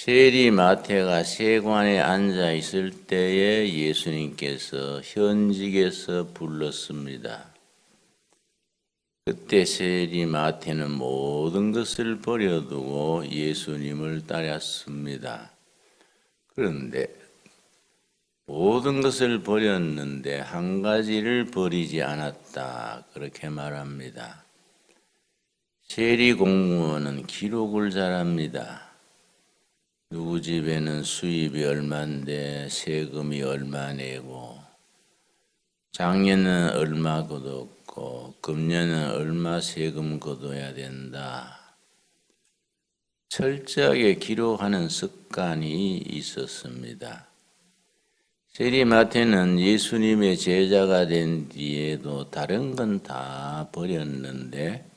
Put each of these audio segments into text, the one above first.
세리 마태가 세관에 앉아 있을 때에 예수님께서 현직에서 불렀습니다. 그때 세리 마태는 모든 것을 버려두고 예수님을 따랐습니다. 그런데 모든 것을 버렸는데 한 가지를 버리지 않았다, 그렇게 말합니다. 세리 공무원은 기록을 잘합니다. 누구 집에는 수입이 얼마인데 세금이 얼마 내고, 작년은 얼마 걷었고 금년은 얼마 세금 걷어야 된다. 철저하게 기록하는 습관이 있었습니다. 세리 마태는 예수님의 제자가 된 뒤에도 다른 건 다 버렸는데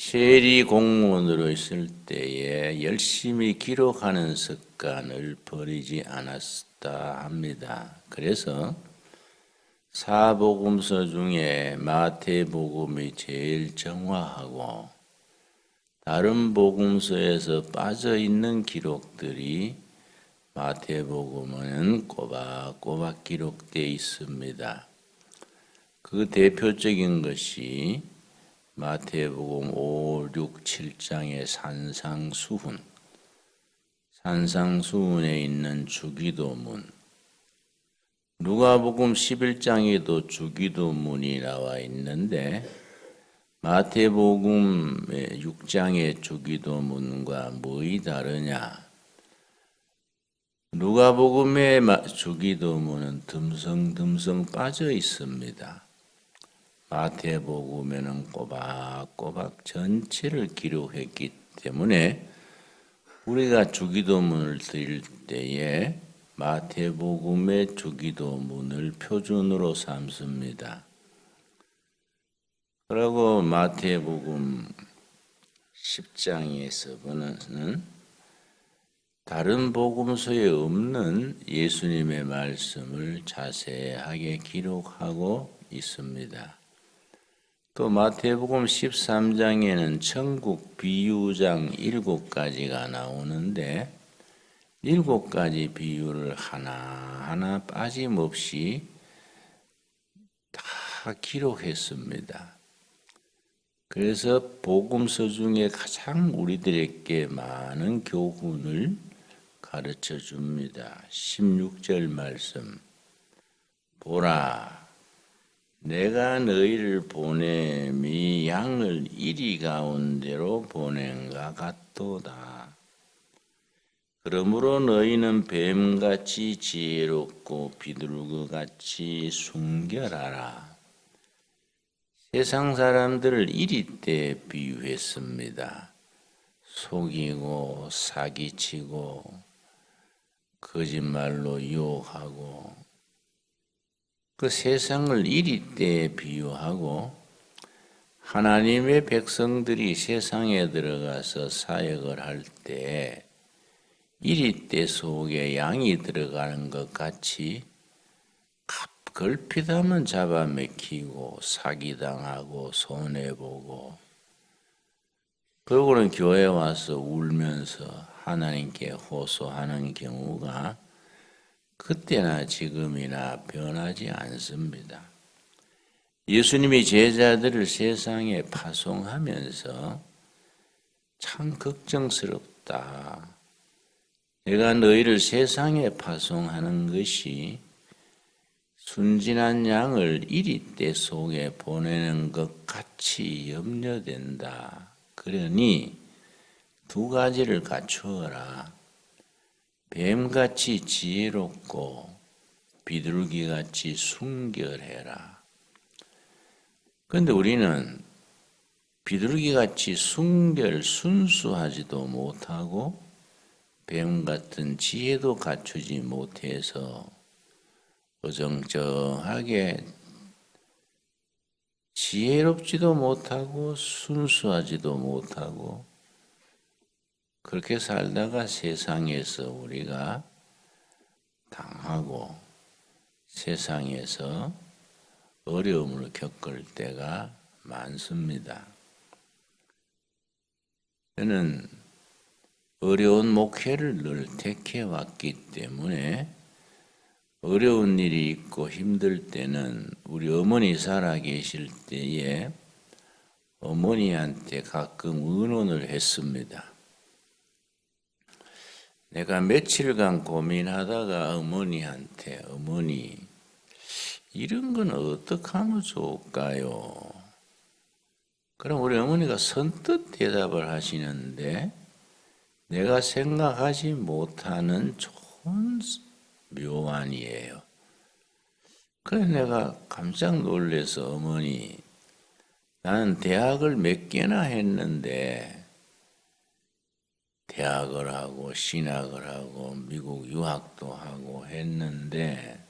세리 공무원으로 있을 때에 열심히 기록하는 습관을 버리지 않았다 합니다. 그래서 사복음서 중에 마태복음이 제일 정확하고 다른 복음서에서 빠져있는 기록들이 마태복음에는 꼬박꼬박 기록되어 있습니다. 그 대표적인 것이 마태복음 5, 6, 7장의 산상수훈, 산상수훈에 있는 주기도문, 누가복음 11장에도 주기도문이 나와 있는데 마태복음 6장의 주기도문과 뭐이 다르냐? 누가복음의 주기도문은 듬성듬성 빠져 있습니다. 마태복음에는 꼬박꼬박 전체를 기록했기 때문에 우리가 주기도문을 드릴 때에 마태복음의 주기도문을 표준으로 삼습니다. 그리고 마태복음 10장에서는 다른 복음서에 없는 예수님의 말씀을 자세하게 기록하고 있습니다. 또 마태복음 13장에는 천국 비유장 7가지가 나오는데 7가지 비유를 하나하나 빠짐없이 다 기록했습니다. 그래서 복음서 중에 가장 우리들에게 많은 교훈을 가르쳐 줍니다. 16절 말씀, 보라, 내가 너희를 보냄이 양을 이리 가운데로 보낸가 같도다. 그러므로 너희는 뱀같이 지혜롭고 비둘기같이 순결하라. 세상 사람들을 이리때 비유했습니다. 속이고 사기치고 거짓말로 유혹하고 그 세상을 이리때 비유하고 하나님의 백성들이 세상에 들어가서 사역을 할 때 이리때 속에 양이 들어가는 것 같이 걸핏하면 잡아먹히고 사기당하고 손해보고 그러고는 교회에 와서 울면서 하나님께 호소하는 경우가 그때나 지금이나 변하지 않습니다. 예수님이 제자들을 세상에 파송하면서 참 걱정스럽다. 내가 너희를 세상에 파송하는 것이 순진한 양을 이리때 속에 보내는 것 같이 염려된다. 그러니 2가지를 갖추어라. 뱀같이 지혜롭고 비둘기같이 순결해라. 그런데 우리는 비둘기같이 순수하지도 못하고 뱀같은 지혜도 갖추지 못해서 어정쩡하게 지혜롭지도 못하고 순수하지도 못하고 그렇게 살다가 세상에서 우리가 당하고 세상에서 어려움을 겪을 때가 많습니다. 저는 어려운 목회를 늘 택해왔기 때문에 어려운 일이 있고 힘들 때는 우리 어머니 살아계실 때에 어머니한테 가끔 의논을 했습니다. 내가 며칠간 고민하다가 어머니한테 어머니 이런 건 어떻게 하면 좋을까요? 그럼 우리 어머니가 선뜻 대답을 하시는데 내가 생각하지 못하는 좋은 묘안이에요. 그래서 내가 깜짝 놀라서 어머니 나는 대학을 몇 개나 했는데 대학을 하고 신학을 하고 미국 유학도 하고 했는데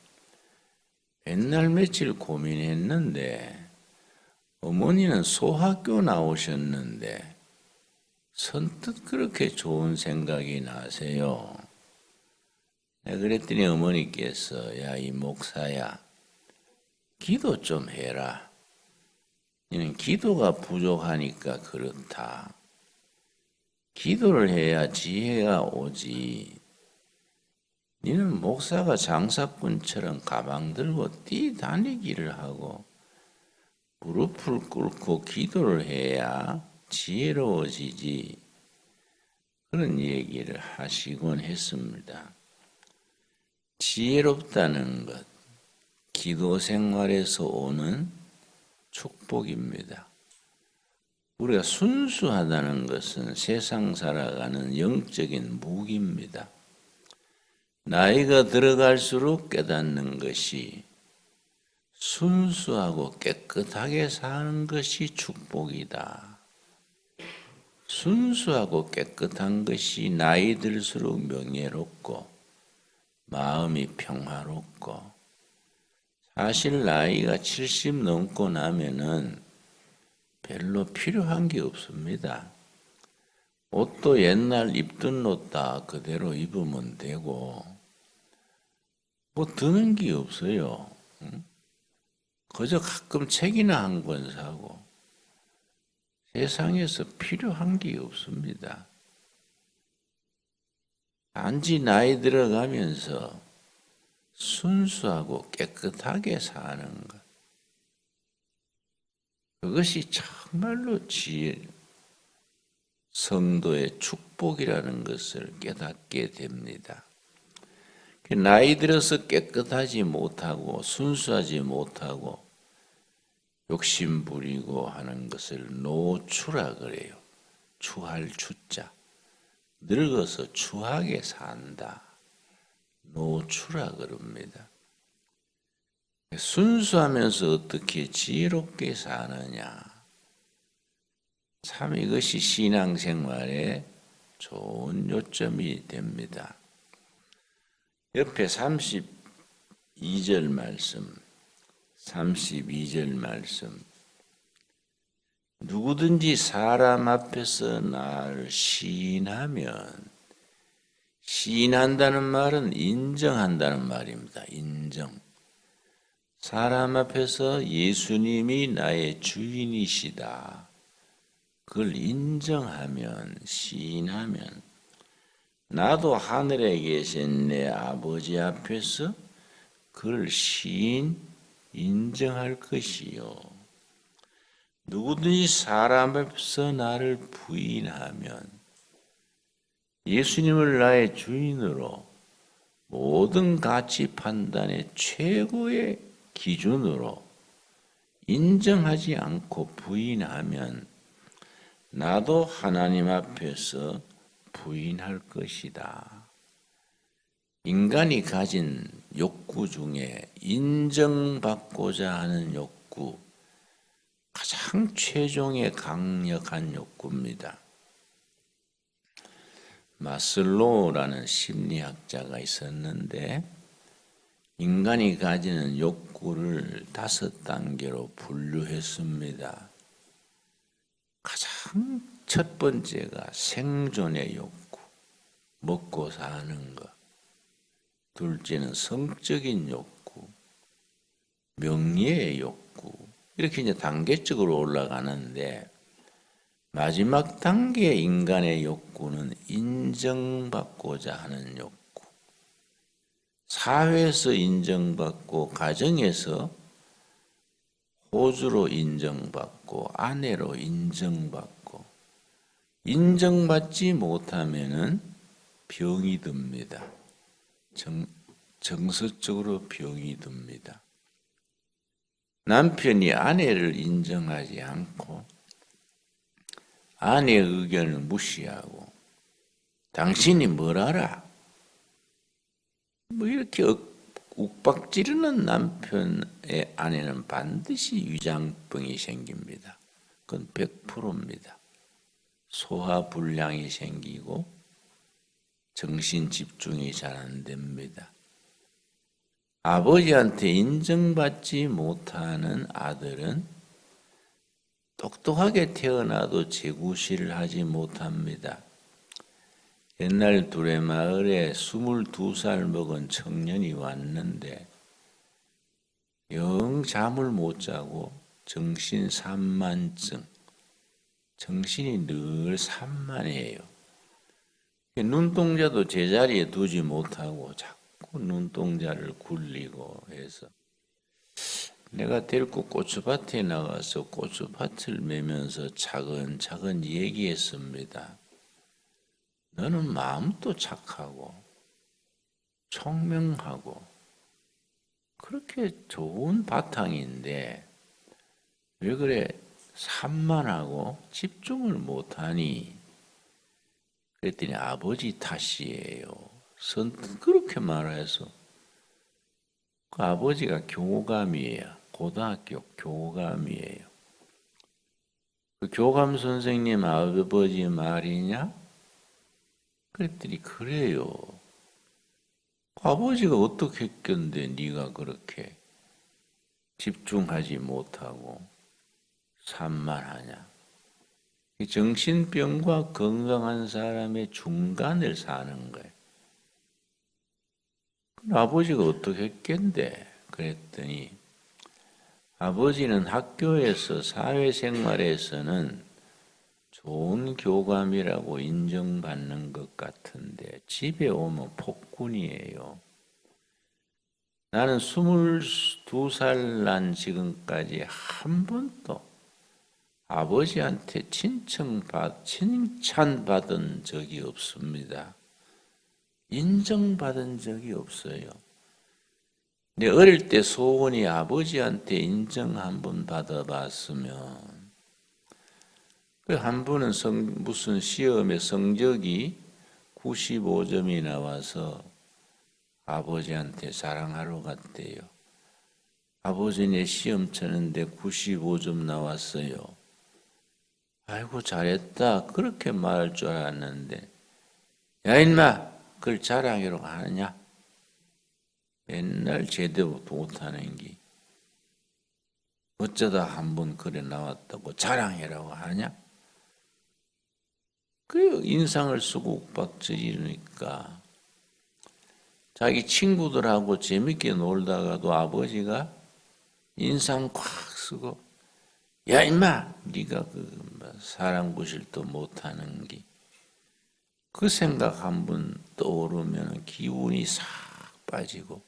맨날 며칠 고민했는데 어머니는 소학교 나오셨는데 선뜻 그렇게 좋은 생각이 나세요. 내가 그랬더니 어머니께서 야, 이 목사야 기도 좀 해라. 너는 기도가 부족하니까 그렇다. 기도를 해야 지혜가 오지. 너는 목사가 장사꾼처럼 가방 들고 뛰다니기를 하고 무릎을 꿇고 기도를 해야 지혜로워지지. 그런 얘기를 하시곤 했습니다. 지혜롭다는 것, 기도 생활에서 오는 축복입니다. 우리가 순수하다는 것은 세상 살아가는 영적인 무기입니다. 나이가 들어갈수록 깨닫는 것이 순수하고 깨끗하게 사는 것이 축복이다. 순수하고 깨끗한 것이 나이 들수록 명예롭고 마음이 평화롭고 사실 나이가 70 넘고 나면은 별로 필요한 게 없습니다. 옷도 옛날 입던 옷 다 그대로 입으면 되고 뭐 드는 게 없어요. 그저 가끔 책이나 한 권 사고 세상에서 필요한 게 없습니다. 단지 나이 들어가면서 순수하고 깨끗하게 사는 것. 그것이 정말로 지혜, 성도의 축복이라는 것을 깨닫게 됩니다. 나이 들어서 깨끗하지 못하고 순수하지 못하고 욕심 부리고 하는 것을 노추라 그래요. 추할 추자. 늙어서 추하게 산다. 노추라 그럽니다. 순수하면서 어떻게 지혜롭게 사느냐. 참 이것이 신앙생활의 좋은 요점이 됩니다. 옆에 32절 말씀, 32절 말씀. 누구든지 사람 앞에서 나를 시인하면, 시인한다는 말은 인정한다는 말입니다. 인정. 사람 앞에서 예수님이 나의 주인이시다. 그걸 인정하면, 시인하면 나도 하늘에 계신 내 아버지 앞에서 그를 인정할 것이요. 누구든지 사람 앞에서 나를 부인하면 예수님을 나의 주인으로 모든 가치 판단의 최고의 기준으로 인정하지 않고 부인하면 나도 하나님 앞에서 부인할 것이다. 인간이 가진 욕구 중에 인정받고자 하는 욕구, 가장 최종의 강력한 욕구입니다. 마슬로우라는 심리학자가 있었는데 인간이 가지는 욕구를 5단계로 분류했습니다. 가장 첫 번째가 생존의 욕구, 먹고 사는 것. 둘째는 성적인 욕구, 명예의 욕구. 이렇게 이제 단계적으로 올라가는데 마지막 단계 인간의 욕구는 인정받고자 하는 욕구. 사회에서 인정받고, 가정에서 호주로 인정받고, 아내로 인정받고, 인정받지 못하면은 병이 듭니다. 정서적으로 병이 듭니다. 남편이 아내를 인정하지 않고 아내의 의견을 무시하고 당신이 뭘 알아? 뭐 이렇게 욱박지르는 남편의 아내는 반드시 위장병이 생깁니다. 그건 100%입니다. 소화불량이 생기고 정신 집중이 잘 안 됩니다. 아버지한테 인정받지 못하는 아들은 똑똑하게 태어나도 제구실을 하지 못합니다. 옛날 두레마을에 22살 먹은 청년이 왔는데 영 잠을 못 자고 정신 산만증, 정신이 늘 산만해요. 눈동자도 제자리에 두지 못하고 자꾸 눈동자를 굴리고 해서 내가 데리고 고추밭에 나가서 고추밭을 매면서 차근차근 얘기했습니다. 너는 마음도 착하고 총명하고 그렇게 좋은 바탕인데 왜 그래 산만하고 집중을 못하니? 그랬더니 아버지 탓이에요. 선뜻 그렇게 말해서 그 아버지가 교감이에요. 고등학교 교감이에요. 그 교감 선생님 아버지 말이냐? 그랬더니 그래요. 아버지가 어떻게 했건데 네가 그렇게 집중하지 못하고 산만하냐. 정신병과 건강한 사람의 중간을 사는 거예요. 아버지가 어떻게 했겠는데? 그랬더니 아버지는 학교에서 사회생활에서는 좋은 교감이라고 인정받는 것 같은데 집에 오면 폭군이에요. 나는 22살 난 지금까지 한 번도 아버지한테 칭찬받은 적이 없습니다. 인정받은 적이 없어요. 근데 어릴 때 소원이 아버지한테 인정 한번 받아봤으면 한 분은 무슨 시험에 성적이 95점이 나와서 아버지한테 자랑하러 갔대요. 아버지네 시험 치는데 95점 나왔어요. 아이고 잘했다 그렇게 말할 줄 알았는데 야 인마 그걸 자랑이라고 하느냐? 맨날 제대로 못하는 게 어쩌다 한번 그래 나왔다고 자랑이라고 하냐? 그 인상을 쓰고 욱박지르니까 자기 친구들하고 재밌게 놀다가도 아버지가 인상 콱 쓰고 야 임마 네가 그 사람 구실도 못하는 게 그 생각 한번 떠오르면 기운이 싹 빠지고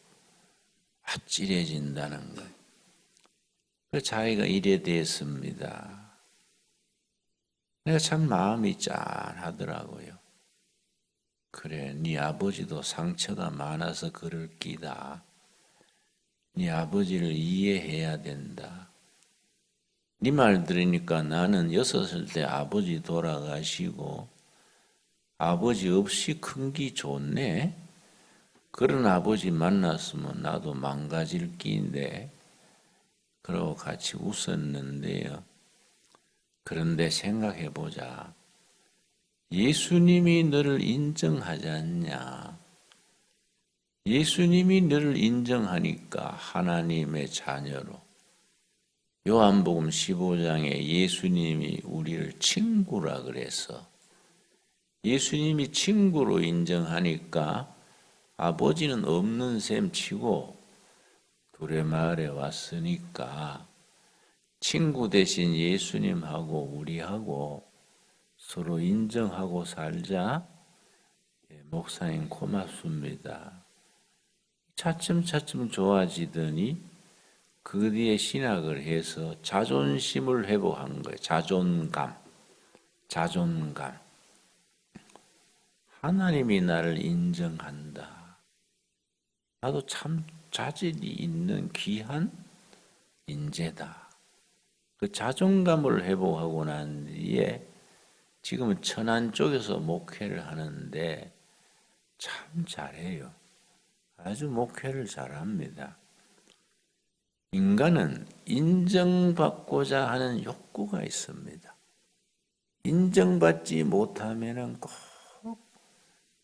아찔해진다는 거예요. 그 자기가 이래 됐습니다. 내가 참 마음이 짠하더라고요. 그래, 네 아버지도 상처가 많아서 그럴 끼다. 네 아버지를 이해해야 된다. 네 말 들으니까 나는 6살 때 아버지 돌아가시고 아버지 없이 큰 기 좋네. 그런 아버지 만났으면 나도 망가질 끼인데 그러고 같이 웃었는데요. 그런데 생각해보자. 예수님이 너를 인정하지 않냐? 예수님이 너를 인정하니까 하나님의 자녀로 요한복음 15장에 예수님이 우리를 친구라 그래서 예수님이 친구로 인정하니까 아버지는 없는 셈 치고 두레마을에 왔으니까 친구 대신 예수님하고 우리하고 서로 인정하고 살자. 목사님 고맙습니다. 차츰차츰 좋아지더니 그 뒤에 신학을 해서 자존심을 회복한 거예요. 자존감. 하나님이 나를 인정한다. 나도 참 자질이 있는 귀한 인재다. 그 자존감을 회복하고 난 뒤에 지금은 천안 쪽에서 목회를 하는데 참 잘해요. 아주 목회를 잘합니다. 인간은 인정받고자 하는 욕구가 있습니다. 인정받지 못하면 꼭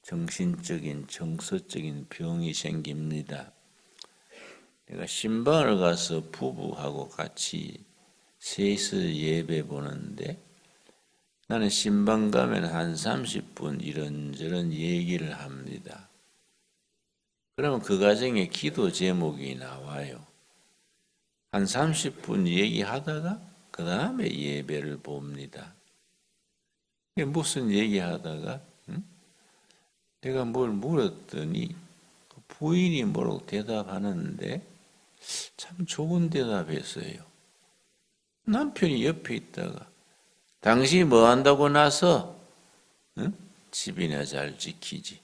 정신적인, 정서적인 병이 생깁니다. 내가 신방을 가서 부부하고 같이 셋이서 예배 보는데 나는 신방 가면 한 30분 이런저런 얘기를 합니다. 그러면 그 과정에 기도 제목이 나와요. 한 30분 얘기하다가 그 다음에 예배를 봅니다. 무슨 얘기하다가 내가 뭘 물었더니 부인이 뭐라고 대답하는데 참 좋은 대답했어요. 남편이 옆에 있다가 당신이 뭐 한다고 나서 집이나 잘 지키지.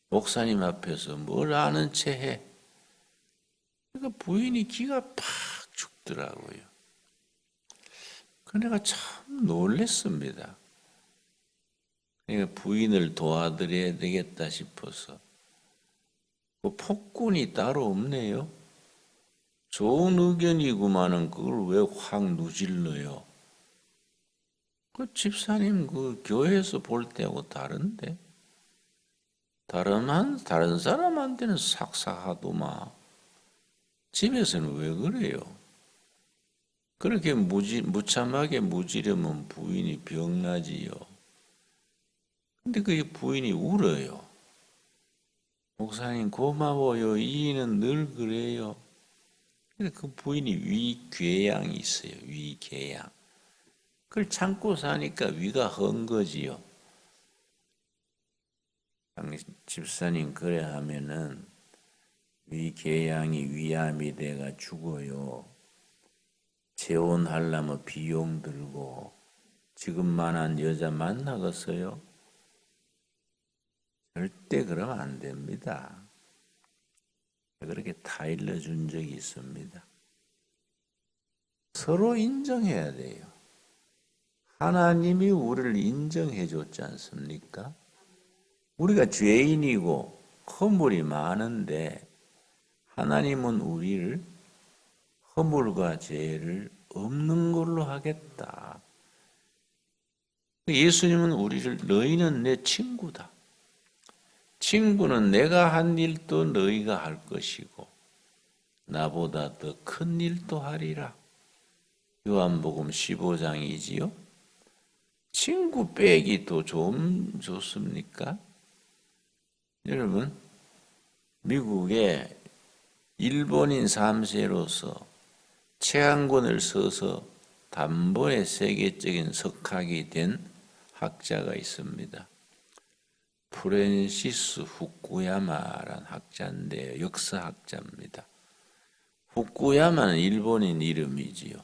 목사님 앞에서 뭘 아는 채 해. 그러니까 부인이 기가 팍 죽더라고요. 그 내가 참 놀랬습니다. 그러니까 부인을 도와드려야 되겠다 싶어서. 그 폭군이 따로 없네요. 좋은 의견이구만은 그걸 왜 확 누질러요? 그 집사님 그 교회에서 볼 때하고 다른데? 다른 사람한테는 삭삭하더만. 집에서는 왜 그래요? 그렇게 무참하게 무지르면 부인이 병나지요. 근데 그 부인이 울어요. 목사님 고마워요. 이는 늘 그래요. 그 부인이 위궤양이 있어요. 위궤양. 그걸 참고 사니까 위가 헌 거지요. 집사님 그래 하면은 위궤양이 위암이 돼가 죽어요. 재혼하려면 비용 들고 지금만한 여자 만나겠어요? 절대 그러면 안 됩니다. 그렇게 다 일러준 적이 있습니다. 서로 인정해야 돼요. 하나님이 우리를 인정해 줬지 않습니까? 우리가 죄인이고 허물이 많은데 하나님은 우리를 허물과 죄를 없는 걸로 하겠다. 예수님은 우리를 너희는 내 친구다. 친구는 내가 한 일도 너희가 할 것이고 나보다 더 큰 일도 하리라. 요한복음 15장이지요. 친구 빼기 또 좀 좋습니까? 여러분, 미국에 일본인 3세로서 책 한 권을 써서 단번에 세계적인 석학이 된 학자가 있습니다. 프랜시스 후쿠야마라는 학자인데 역사학자입니다. 후쿠야마는 일본인 이름이지요.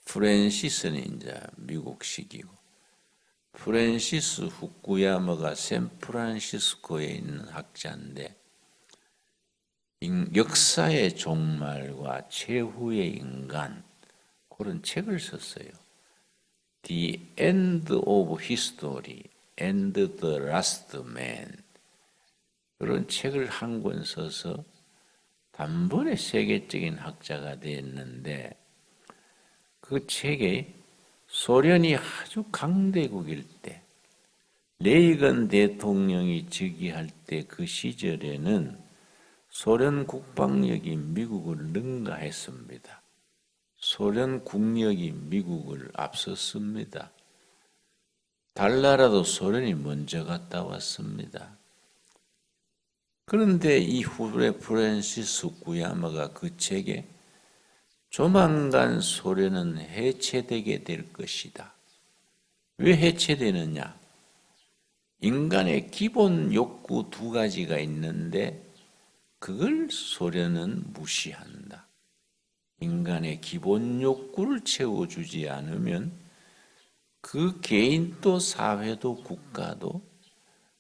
프랜시스는 이제 미국식이고 프랜시스 후쿠야마가 샌프란시스코에 있는 학자인데 역사의 종말과 최후의 인간 그런 책을 썼어요. The End of History and the Last Man 그런 책을 한 권 써서 단번에 세계적인 학자가 됐는데 그 책에 소련이 아주 강대국일 때 레이건 대통령이 즉위할 때 그 시절에는 소련 국방력이 미국을 능가했습니다. 소련 국력이 미국을 앞섰습니다. 달나라도 소련이 먼저 갔다 왔습니다. 그런데 이후에 프랜시스 후쿠야마가 그 책에 조만간 소련은 해체되게 될 것이다. 왜 해체되느냐? 인간의 기본 욕구 두 가지가 있는데 그걸 소련은 무시한다. 인간의 기본 욕구를 채워주지 않으면 그 개인도 사회도 국가도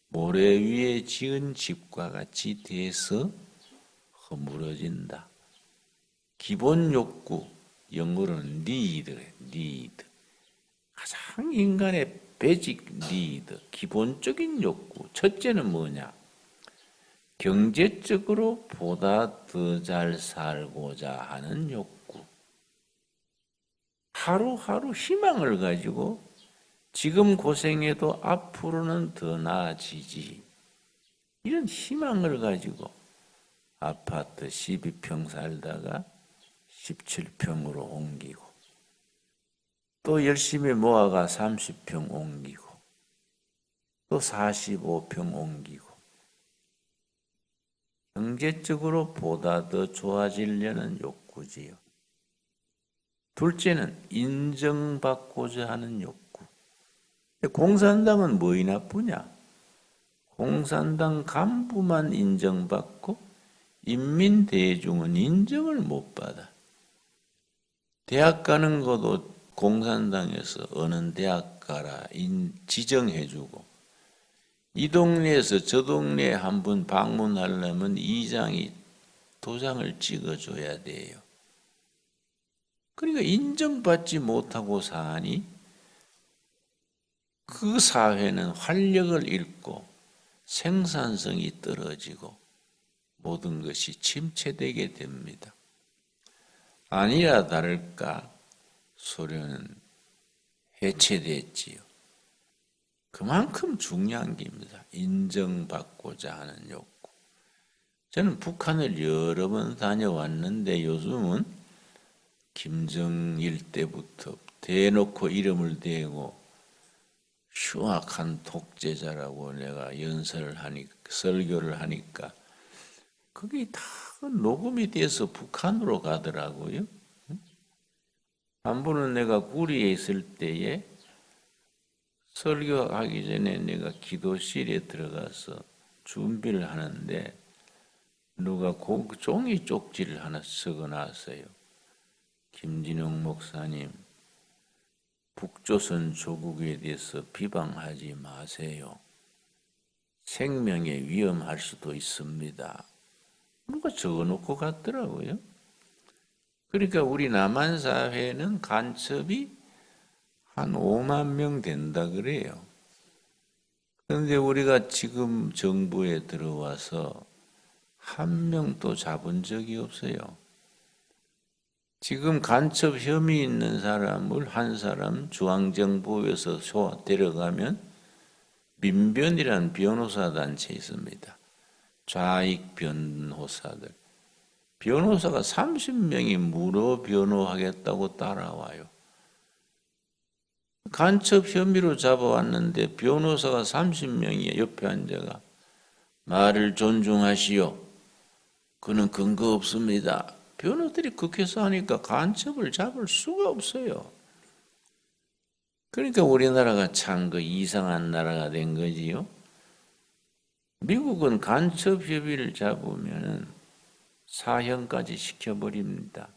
모래 위에 지은 집과 같이 돼서 허물어진다. 기본 욕구, 영어로는 need. 가장 인간의 베이직 need, 기본적인 욕구. 첫째는 뭐냐? 경제적으로 보다 더 잘 살고자 하는 욕구. 하루하루 희망을 가지고 지금 고생해도 앞으로는 더 나아지지. 이런 희망을 가지고 아파트 12평 살다가 17평으로 옮기고 또 열심히 모아가 30평 옮기고 또 45평 옮기고 경제적으로 보다 더 좋아지려는 욕구지요. 둘째는 인정받고자 하는 욕구. 공산당은 뭐이 나쁘냐? 공산당 간부만 인정받고 인민 대중은 인정을 못 받아. 대학 가는 것도 공산당에서 어느 대학 가라 지정해주고 이 동네에서 저 동네에 한 번 방문하려면 이장이 도장을 찍어줘야 돼요. 그러니까 인정받지 못하고 사니 그 사회는 활력을 잃고 생산성이 떨어지고 모든 것이 침체되게 됩니다. 아니라 다를까 소련은 해체됐지요. 그만큼 중요한 게입니다. 인정받고자 하는 욕구. 저는 북한을 여러 번 다녀왔는데 요즘은 김정일 때부터 대놓고 이름을 대고 흉악한 독재자라고 내가 설교를 하니까 그게 다 녹음이 돼서 북한으로 가더라고요. 한 번은 내가 구리에 있을 때에 설교하기 전에 내가 기도실에 들어가서 준비를 하는데 누가 종이 쪽지를 하나 적어놨어요. 김진영 목사님, 북조선 조국에 대해서 비방하지 마세요. 생명에 위험할 수도 있습니다. 누가 적어놓고 갔더라고요. 그러니까 우리 남한 사회는 간첩이 한 5만 명 된다 그래요. 그런데 우리가 지금 정부에 들어와서 한 명도 잡은 적이 없어요. 지금 간첩 혐의 있는 사람을 한 사람 중앙정부에서 데려가면 민변이라는 변호사 단체 있습니다. 좌익 변호사들. 변호사가 30명이 무료 변호하겠다고 따라와요. 간첩 혐의로 잡아왔는데 변호사가 30명이 옆에 앉아가 말을 존중하시오. 그는 근거 없습니다. 변호들이 그렇게서 하니까 간첩을 잡을 수가 없어요. 그러니까 우리나라가 참 그 이상한 나라가 된 거지요. 미국은 간첩 혐의를 잡으면 사형까지 시켜버립니다.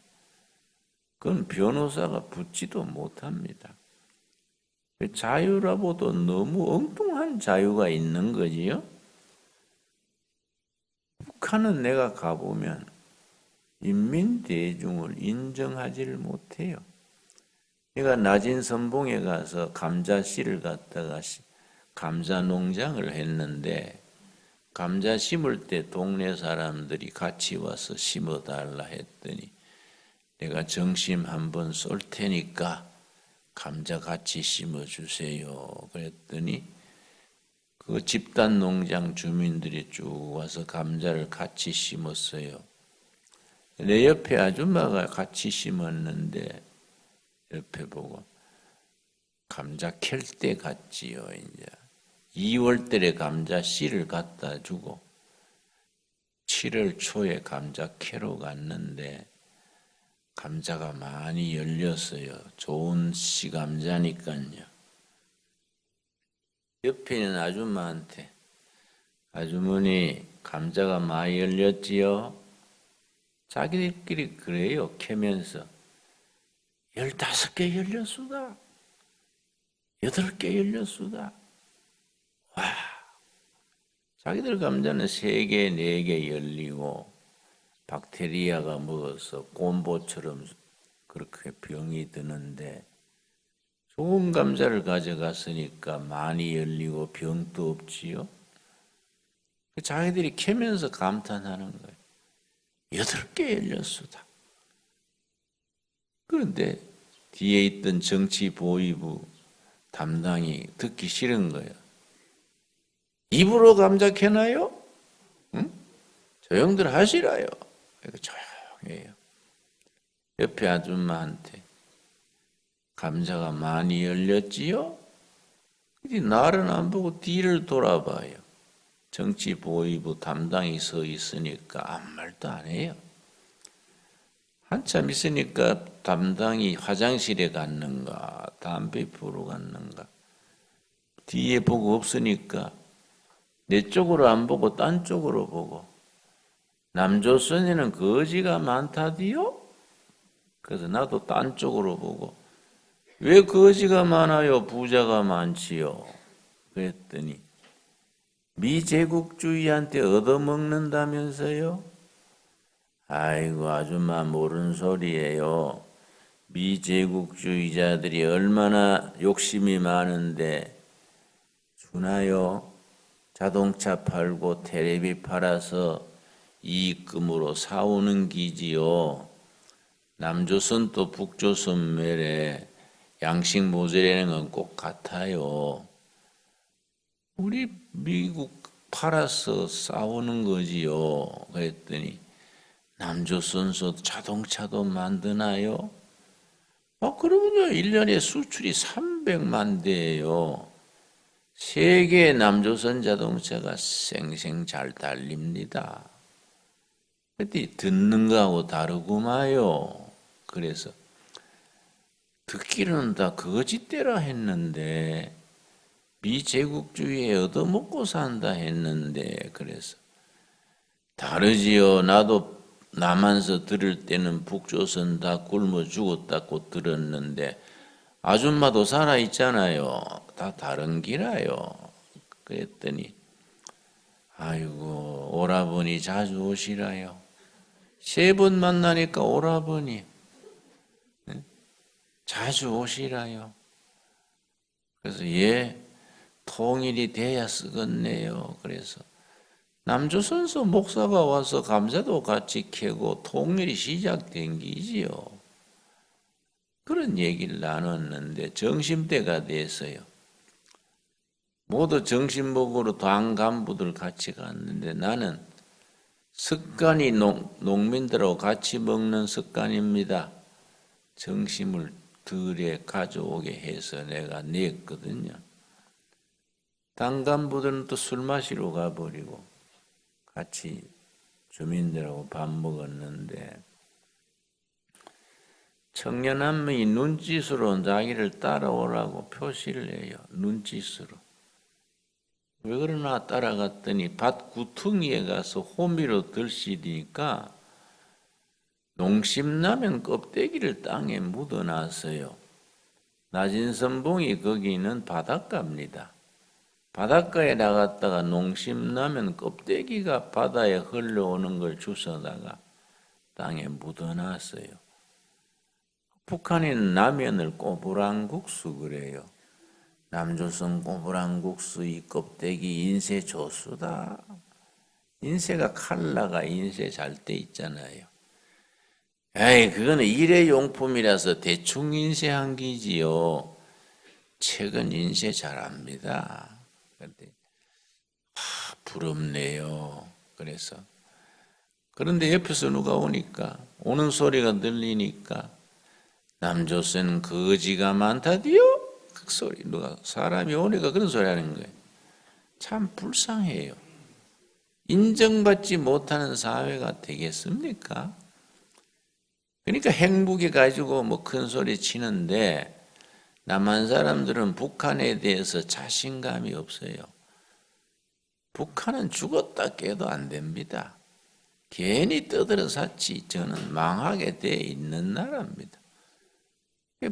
그건 변호사가 붙지도 못합니다. 자유라고도 너무 엉뚱한 자유가 있는 거지요. 북한은 내가 가보면 인민 대중을 인정하지를 못해요. 내가 낮은 선봉에 가서 감자 씨를 갖다가 감자 농장을 했는데 감자 심을 때 동네 사람들이 같이 와서 심어달라 했더니 내가 정심 한번 쏠 테니까 감자 같이 심어주세요. 그랬더니 그 집단 농장 주민들이 쭉 와서 감자를 같이 심었어요. 내 옆에 아줌마가 같이 심었는데 옆에 보고 감자 캘 때 같지요. 이제 2월달에 감자 씨를 갖다 주고 7월 초에 감자 캐러 갔는데 감자가 많이 열렸어요. 좋은 씨 감자니까요. 옆에 있는 아줌마한테 아주머니 감자가 많이 열렸지요? 자기들끼리 그래요. 캐면서 15개 열렸수다. 8개 열렸수다. 와, 자기들 감자는 3개, 4개 열리고 박테리아가 먹어서 곰보처럼 그렇게 병이 드는데 좋은 감자를 가져갔으니까 많이 열리고 병도 없지요. 자기들이 캐면서 감탄하는 거예요. 8개 열렸수다. 그런데 뒤에 있던 정치보위부 담당이 듣기 싫은 거예요. 입으로 감자 캐나요? 응? 조용들 하시라요. 조용해요. 옆에 아줌마한테 감자가 많이 열렸지요? 나를 안 보고 뒤를 돌아봐요. 정치보위부 담당이 서 있으니까 아무 말도 안 해요. 한참 있으니까 담당이 화장실에 갔는가 담배 피우러 갔는가 뒤에 보고 없으니까 내 쪽으로 안 보고 딴 쪽으로 보고 남조선에는 거지가 많다디요? 그래서 나도 딴 쪽으로 보고 왜 거지가 많아요? 부자가 많지요? 그랬더니 미제국주의한테 얻어먹는다면서요? 아이고 아줌마 모르는 소리예요. 미제국주의자들이 얼마나 욕심이 많은데 주나요? 자동차 팔고 텔레비 팔아서 이익금으로 사오는 기지요. 남조선도 북조선 매래 양식 모자라는 건 꼭 같아요. 우리 미국 팔아서 싸우는 거지요. 그랬더니 남조선소 자동차도 만드나요? 그러면요 1년에 수출이 300만 대예요. 세계 남조선 자동차가 쌩쌩 잘 달립니다. 그때 듣는 거하고 다르구마요. 그래서 듣기로는 다 거짓대라 했는데 미제국주의에 얻어먹고 산다 했는데 그래서 다르지요. 나도 남한서 들을 때는 북조선 다 굶어 죽었다고 들었는데 아줌마도 살아있잖아요. 다 다른 기라요. 그랬더니 아이고 오라버니 자주 오시라요. 3번 만나니까 오라버니 자주 오시라요. 그래서 예 통일이 돼야 쓰겠네요. 그래서 남조선소 목사가 와서 감자도 같이 캐고 통일이 시작된 기지요. 그런 얘기를 나눴는데 점심때가 됐어요. 모두 점심 먹으러 당 간부들 같이 갔는데 나는 습관이 농민들하고 같이 먹는 습관입니다. 점심을 들에 가져오게 해서 내가 냈거든요. 당 간부들은 또 술 마시러 가버리고 같이 주민들하고 밥 먹었는데 청년 한 명이 눈짓으로 자기를 따라오라고 표시를 해요. 눈짓으로. 왜 그러나 따라갔더니 밭 구퉁이에 가서 호미로 들시니까 농심라면 껍데기를 땅에 묻어놨어요. 낮은 선봉이 거기는 바닷가입니다. 바닷가에 나갔다가 농심라면 껍데기가 바다에 흘러오는 걸 주워다가 땅에 묻어놨어요. 북한인 라면을 꼬부랑국수 그래요. 남조선 꼬부랑국수 이 껍데기 인쇄 조수다. 인쇄가 칼라가 인쇄 잘 돼 있잖아요. 에이 그거는 일회용품이라서 대충 인쇄한 기지요. 책은 인쇄 잘합니다. 그런데 부럽네요. 그런데 옆에서 누가 오니까 오는 소리가 들리니까 남조선 거지가 많다디요? 그 소리 누가 사람이 오니까 그런 소리 하는 거예요. 참 불쌍해요. 인정받지 못하는 사회가 되겠습니까? 그러니까 행복해 가지고 뭐 큰 소리 치는데 남한 사람들은 북한에 대해서 자신감이 없어요. 북한은 죽었다 깨도 안 됩니다. 괜히 떠들어 샀지 저는 망하게 돼 있는 나라입니다.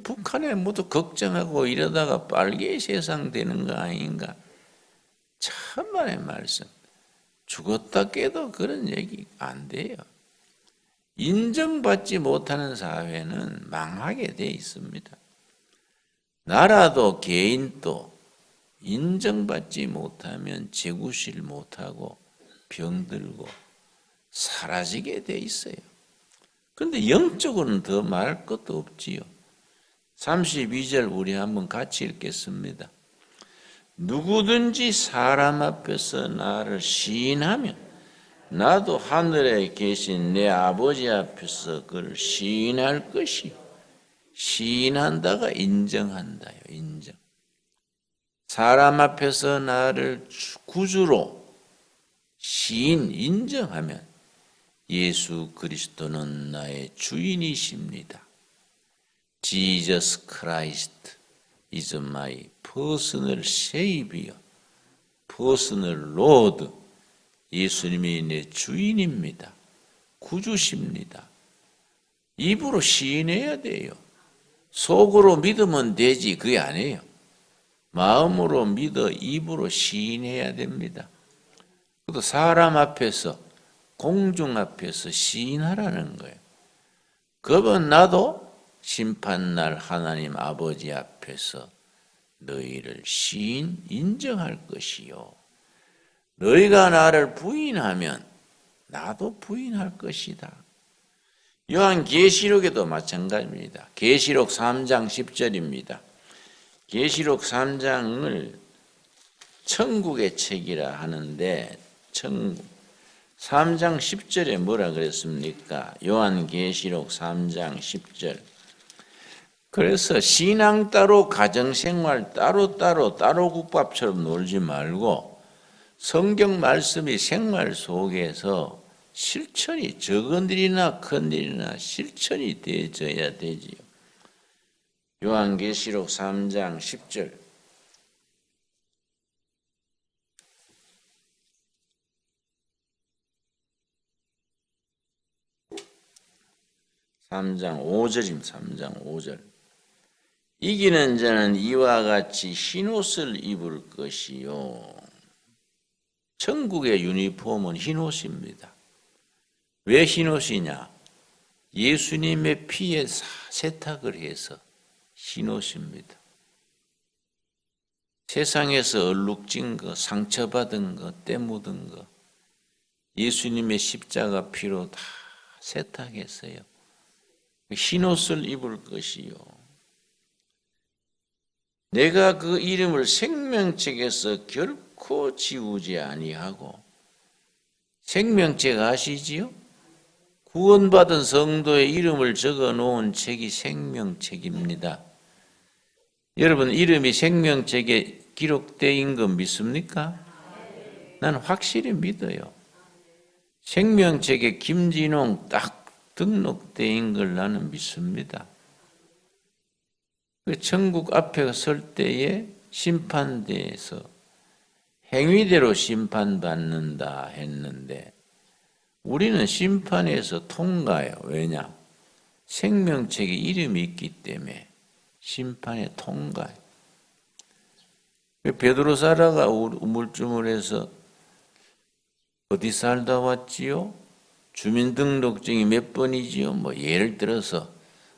북한에 모두 걱정하고 이러다가 빨개 세상 되는 거 아닌가? 천만의 말씀. 죽었다 깨도 그런 얘기 안 돼요. 인정받지 못하는 사회는 망하게 돼 있습니다. 나라도 개인도 인정받지 못하면 재구실 못하고 병들고 사라지게 돼 있어요. 그런데 영적으로는 더 말할 것도 없지요. 32절 우리 한번 같이 읽겠습니다. 누구든지 사람 앞에서 나를 시인하면 나도 하늘에 계신 내 아버지 앞에서 그를 시인할 것이. 시인한다가 인정한다요. 인정. 사람 앞에서 나를 구주로 시인 인정하면 예수 그리스도는 나의 주인이십니다. Jesus Christ is my personal savior, personal Lord. 예수님이 내 주인입니다. 구주십니다. 입으로 시인해야 돼요. 속으로 믿으면 되지 그게 아니에요. 마음으로 믿어 입으로 시인해야 됩니다. 그것도 사람 앞에서 공중 앞에서 시인하라는 거예요. 그건 나도 심판날 하나님 아버지 앞에서 너희를 시인 인정할 것이요. 너희가 나를 부인하면 나도 부인할 것이다. 요한계시록에도 마찬가지입니다. 계시록 3장 10절입니다. 계시록 3장을 천국의 책이라 하는데 천국 3장 10절에 뭐라 그랬습니까? 요한계시록 3장 10절. 그래서 신앙 따로 가정생활 따로 국밥처럼 놀지 말고 성경 말씀이 생활 속에서 실천이 적은 일이나 큰 일이나 실천이 되어져야 되지요. 요한계시록 3장 10절. (3장 5절입니다) 3장 5절. 이기는 자는 이와 같이 흰옷을 입을 것이요. 천국의 유니폼은 흰옷입니다. 왜 흰옷이냐? 예수님의 피에 세탁을 해서 흰옷입니다. 세상에서 얼룩진 거, 상처받은 거, 때 묻은 거 예수님의 십자가 피로 다 세탁했어요. 흰옷을 입을 것이요. 내가 그 이름을 생명책에서 결코 지우지 아니하고. 생명책 아시지요? 구원받은 성도의 이름을 적어 놓은 책이 생명책입니다. 여러분 이름이 생명책에 기록되어 있는 거 믿습니까? 나는 확실히 믿어요. 생명책에 김진홍 딱 등록되어 있는 걸 나는 믿습니다. 천국 앞에 설 때에 심판대에서 행위대로 심판받는다 했는데 우리는 심판에서 통과해요. 왜냐? 생명책에 이름이 있기 때문에 심판에 통과해요. 베드로 사라가 우물쭈물해서 어디 살다 왔지요? 주민등록증이 몇 번이지요? 뭐 예를 들어서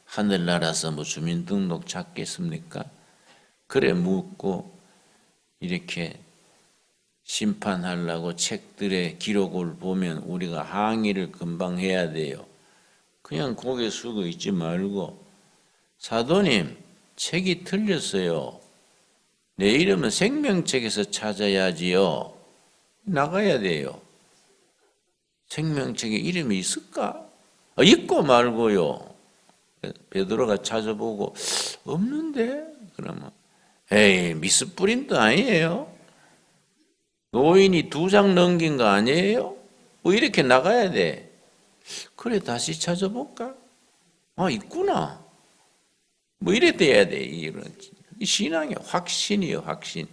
하늘나라서 뭐 주민등록 찾겠습니까? 그래 묻고 이렇게 심판하려고 책들의 기록을 보면 우리가 항의를 금방 해야 돼요. 그냥 고개 숙여 있지 말고 사도님 책이 틀렸어요. 내 이름은 생명책에서 찾아야지요. 나가야 돼요. 생명책에 이름이 있을까? 있고 말고요. 베드로가 찾아보고 없는데? 그러면 에이 미스뿌린도 아니에요. 노인이 2장 넘긴 거 아니에요? 뭐 이렇게 나가야 돼. 그래 다시 찾아볼까? 아 있구나. 뭐 이래 돼야 돼. 이 신앙의 확신이요, 확신.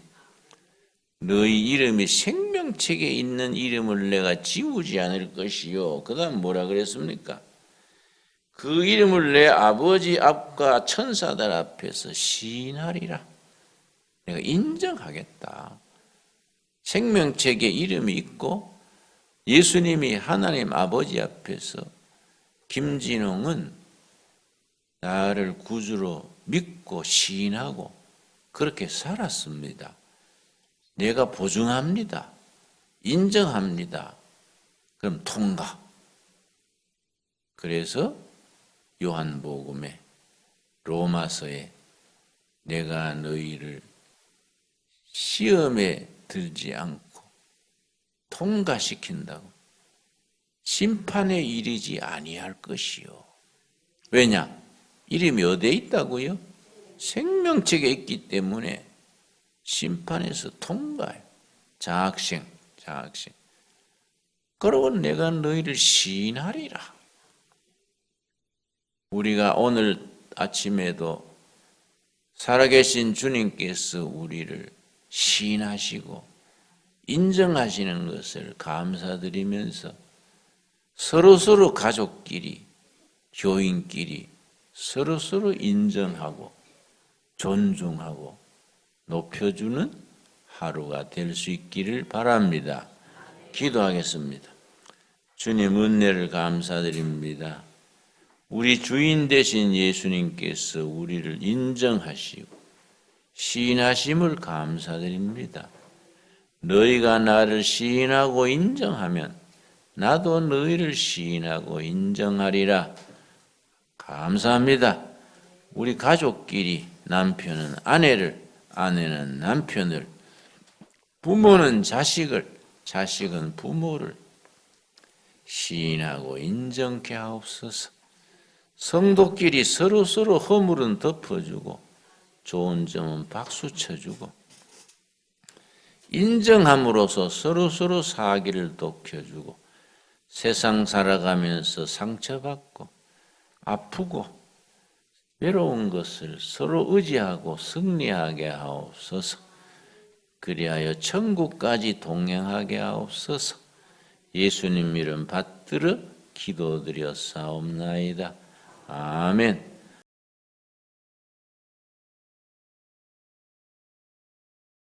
너희 이름이 생명책에 있는 이름을 내가 지우지 않을 것이요. 그 다음 뭐라 그랬습니까? 그 이름을 내 아버지 앞과 천사들 앞에서 시인하리라. 내가 인정하겠다. 생명책에 이름이 있고 예수님이 하나님 아버지 앞에서 김진홍은 나를 구주로 믿고 시인하고 그렇게 살았습니다. 내가 보증합니다. 인정합니다. 그럼 통과. 그래서 요한복음에 로마서에 내가 너희를 시험에 들지 않고 통과시킨다고 심판에 이르지 아니할 것이요. 왜냐? 이름이 어디에 있다고요? 생명책에 있기 때문에 심판에서 통과해요. 자학생. 그러고 내가 너희를 시인하리라. 우리가 오늘 아침에도 살아계신 주님께서 우리를 시인하시고 인정하시는 것을 감사드리면서 서로서로 가족끼리, 교인끼리 서로서로 인정하고 존중하고 높여주는 하루가 될 수 있기를 바랍니다. 기도하겠습니다. 주님 은혜를 감사드립니다. 우리 주인 되신 예수님께서 우리를 인정하시고 시인하심을 감사드립니다. 너희가 나를 시인하고 인정하면 나도 너희를 시인하고 인정하리라. 감사합니다. 우리 가족끼리 남편은 아내를, 아내는 남편을, 부모는 자식을, 자식은 부모를 시인하고 인정케 하옵소서. 성도끼리 서로서로 허물은 덮어주고 좋은 점은 박수 쳐주고 인정함으로써 서로서로 사기를 돕혀주고 세상 살아가면서 상처받고 아프고 외로운 것을 서로 의지하고 승리하게 하옵소서. 그리하여 천국까지 동행하게 하옵소서. 예수님 이름 받들어 기도드렸사옵나이다. 아멘.